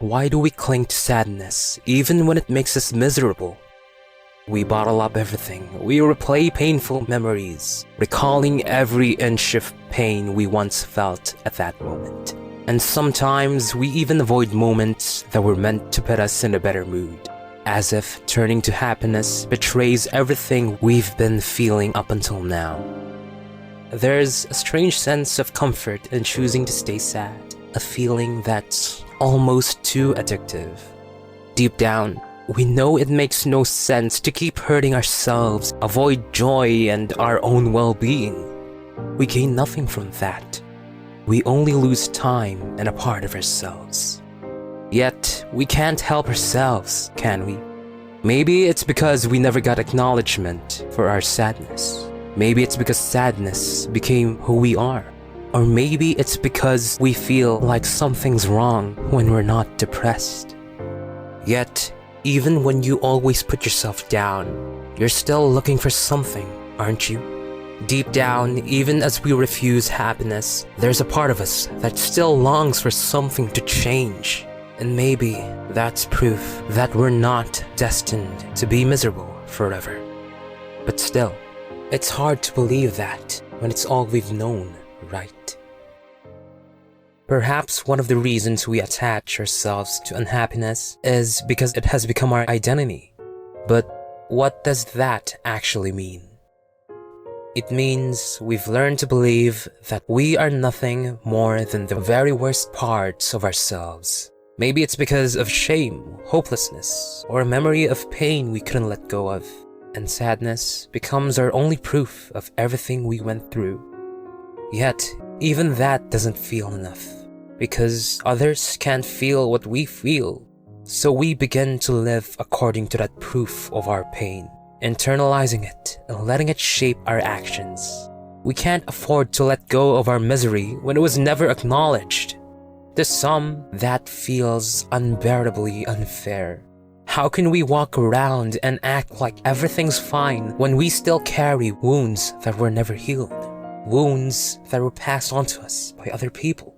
Why do we cling to sadness, even when it makes us miserable? We bottle up everything. We replay painful memories, recalling every inch of pain we once felt at that moment. And sometimes we even avoid moments that were meant to put us in a better mood, as if turning to happiness betrays everything we've been feeling up until now. There's a strange sense of comfort in choosing to stay sad, a feeling that's almost too addictive. Deep down, we know it makes no sense to keep hurting ourselves, avoid joy and our own well-being. We gain nothing from that. We only lose time and a part of ourselves. Yet, we can't help ourselves, can we? Maybe it's because we never got acknowledgement for our sadness. Maybe it's because sadness became who we are. Or maybe it's because we feel like something's wrong when we're not depressed. Yet, even when you always put yourself down, you're still looking for something, aren't you? Deep down, even as we refuse happiness, there's a part of us that still longs for something to change. And maybe that's proof that we're not destined to be miserable forever. But still, it's hard to believe that when it's all we've known, right? Perhaps one of the reasons we attach ourselves to unhappiness is because it has become our identity. But what does that actually mean? It means we've learned to believe that we are nothing more than the very worst parts of ourselves. Maybe it's because of shame, hopelessness, or a memory of pain we couldn't let go of. And sadness becomes our only proof of everything we went through. Yet, even that doesn't feel enough, because others can't feel what we feel. So we begin to live according to that proof of our pain, internalizing it and letting it shape our actions. We can't afford to let go of our misery when it was never acknowledged. To some, that feels unbearably unfair. How can we walk around and act like everything's fine when we still carry wounds that were never healed? Wounds that were passed on to us by other people.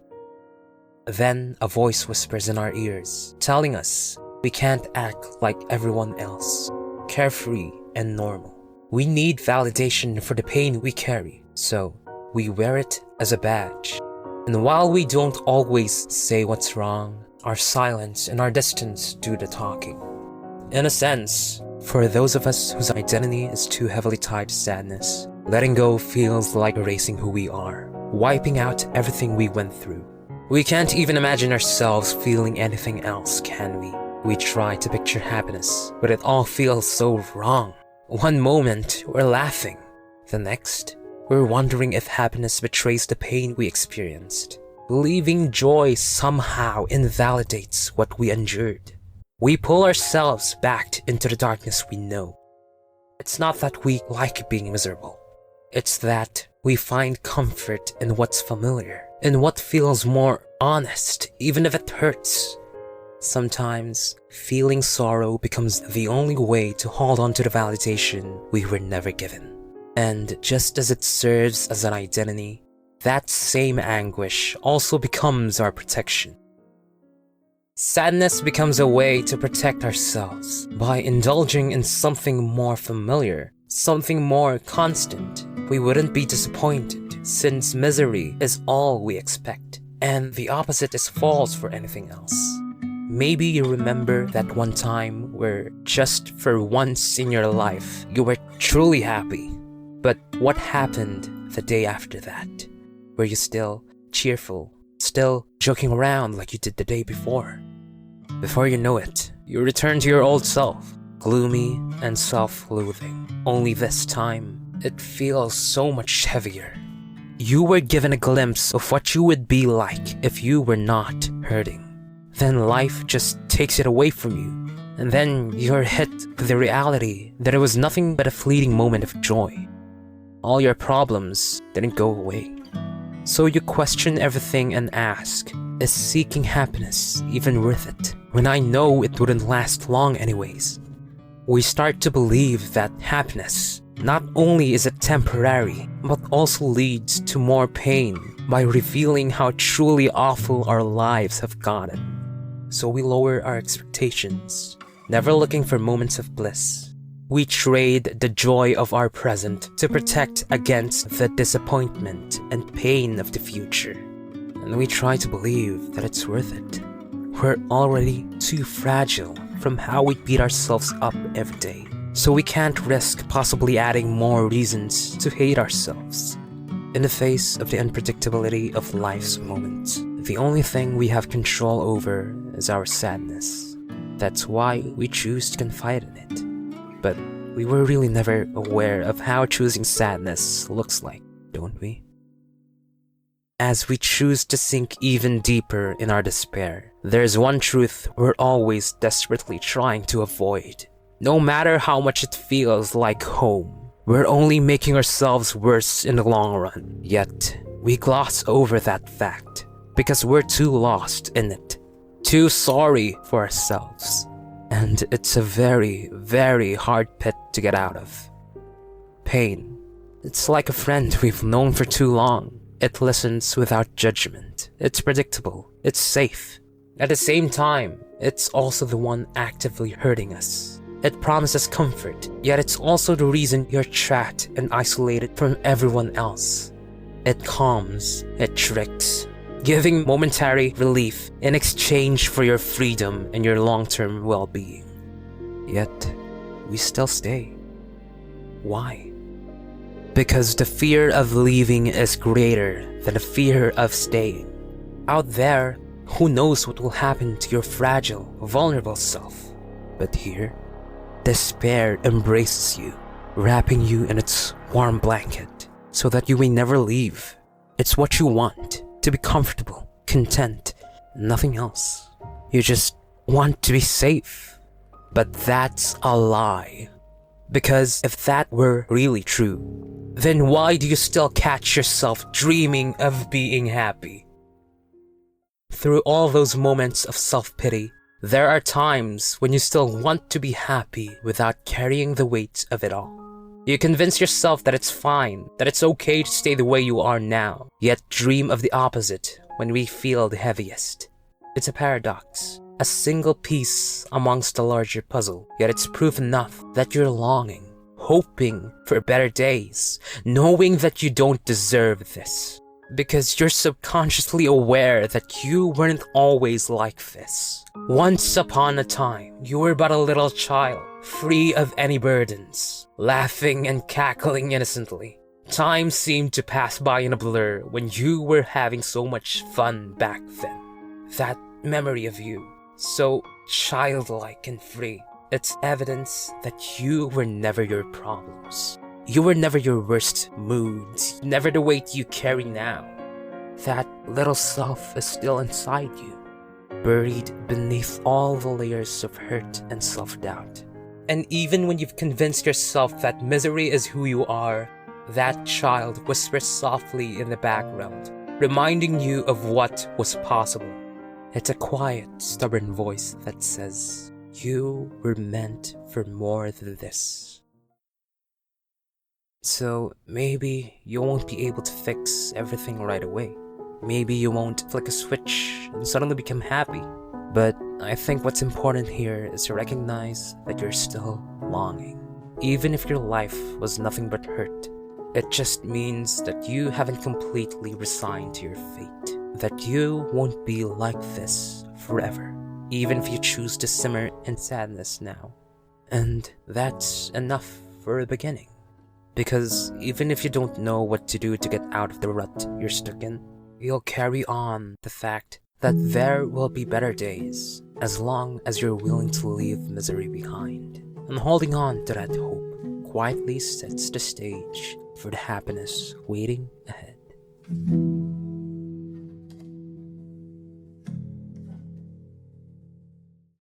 Then a voice whispers in our ears, telling us we can't act like everyone else, carefree and normal. We need validation for the pain we carry, so we wear it as a badge. And while we don't always say what's wrong, our silence and our distance do the talking. In a sense, for those of us whose identity is too heavily tied to sadness, letting go feels like erasing who we are, wiping out everything we went through. We can't even imagine ourselves feeling anything else, can we? We try to picture happiness, but it all feels so wrong. One moment, we're laughing. The next, we're wondering if happiness betrays the pain we experienced. Believing joy somehow invalidates what we endured. We pull ourselves back into the darkness we know. It's not that we like being miserable. It's that we find comfort in what's familiar, in what feels more honest, even if it hurts. Sometimes, feeling sorrow becomes the only way to hold on to the validation we were never given. And just as it serves as an identity, that same anguish also becomes our protection. Sadness becomes a way to protect ourselves. By indulging in something more familiar, something more constant, we wouldn't be disappointed, since misery is all we expect, and the opposite is false for anything else. Maybe you remember that one time where just for once in your life, you were truly happy. But what happened the day after that? Were you still cheerful, still joking around like you did the day before? Before you know it, you return to your old self, gloomy and self-loathing. Only this time, it feels so much heavier. You were given a glimpse of what you would be like if you were not hurting. Then life just takes it away from you, and then you're hit with the reality that it was nothing but a fleeting moment of joy. All your problems didn't go away. So you question everything and ask, is seeking happiness even worth it? When I know it wouldn't last long anyways. We start to believe that happiness, not only is it temporary, but also leads to more pain by revealing how truly awful our lives have gotten. so we lower our expectations, never looking for moments of bliss. We trade the joy of our present to protect against the disappointment and pain of the future. And we try to believe that it's worth it. We're already too fragile from how we beat ourselves up every day, so we can't risk possibly adding more reasons to hate ourselves. In the face of the unpredictability of life's moments, the only thing we have control over is our sadness. That's why we choose to confide in it. But we were really never aware of how choosing sadness looks like, don't we? As we choose to sink even deeper in our despair, there's one truth we're always desperately trying to avoid. No matter how much it feels like home, we're only making ourselves worse in the long run. Yet, we gloss over that fact because we're too lost in it, too sorry for ourselves. And it's a very, very hard pit to get out of. Pain. It's like a friend we've known for too long. It listens without judgment. It's predictable. It's safe. At the same time, it's also the one actively hurting us. It promises comfort, yet it's also the reason you're trapped and isolated from everyone else. It calms, it tricks, giving momentary relief in exchange for your freedom and your long-term well-being. Yet, we still stay. Why? Because the fear of leaving is greater than the fear of staying. Out there, who knows what will happen to your fragile, vulnerable self? But here, despair embraces you, wrapping you in its warm blanket, so that you may never leave. It's what you want, to be comfortable, content, nothing else. You just want to be safe. But that's a lie. Because if that were really true, then why do you still catch yourself dreaming of being happy? Through all those moments of self-pity, there are times when you still want to be happy without carrying the weight of it all. You convince yourself that it's fine, that it's okay to stay the way you are now, yet dream of the opposite when we feel the heaviest. It's a paradox, a single piece amongst a larger puzzle, yet it's proof enough that you're longing, hoping for better days, knowing that you don't deserve this. Because you're subconsciously aware that you weren't always like this. Once upon a time, you were but a little child, free of any burdens, laughing and cackling innocently. Time seemed to pass by in a blur when you were having so much fun back then. That memory of you, so childlike and free, it's evidence that you were never your problems. You were never your worst moods, never the weight you carry now. That little self is still inside you, buried beneath all the layers of hurt and self-doubt. And even when you've convinced yourself that misery is who you are, that child whispers softly in the background, reminding you of what was possible. It's a quiet, stubborn voice that says, you were meant for more than this. So maybe you won't be able to fix everything right away. Maybe you won't flick a switch and suddenly become happy. But I think what's important here is to recognize that you're still longing. Even if your life was nothing but hurt, it just means that you haven't completely resigned to your fate. That you won't be like this forever, even if you choose to simmer in sadness now. And that's enough for a beginning. Because even if you don't know what to do to get out of the rut you're stuck in, you'll carry on the fact that there will be better days as long as you're willing to leave misery behind. And holding on to that hope quietly sets the stage for the happiness waiting ahead.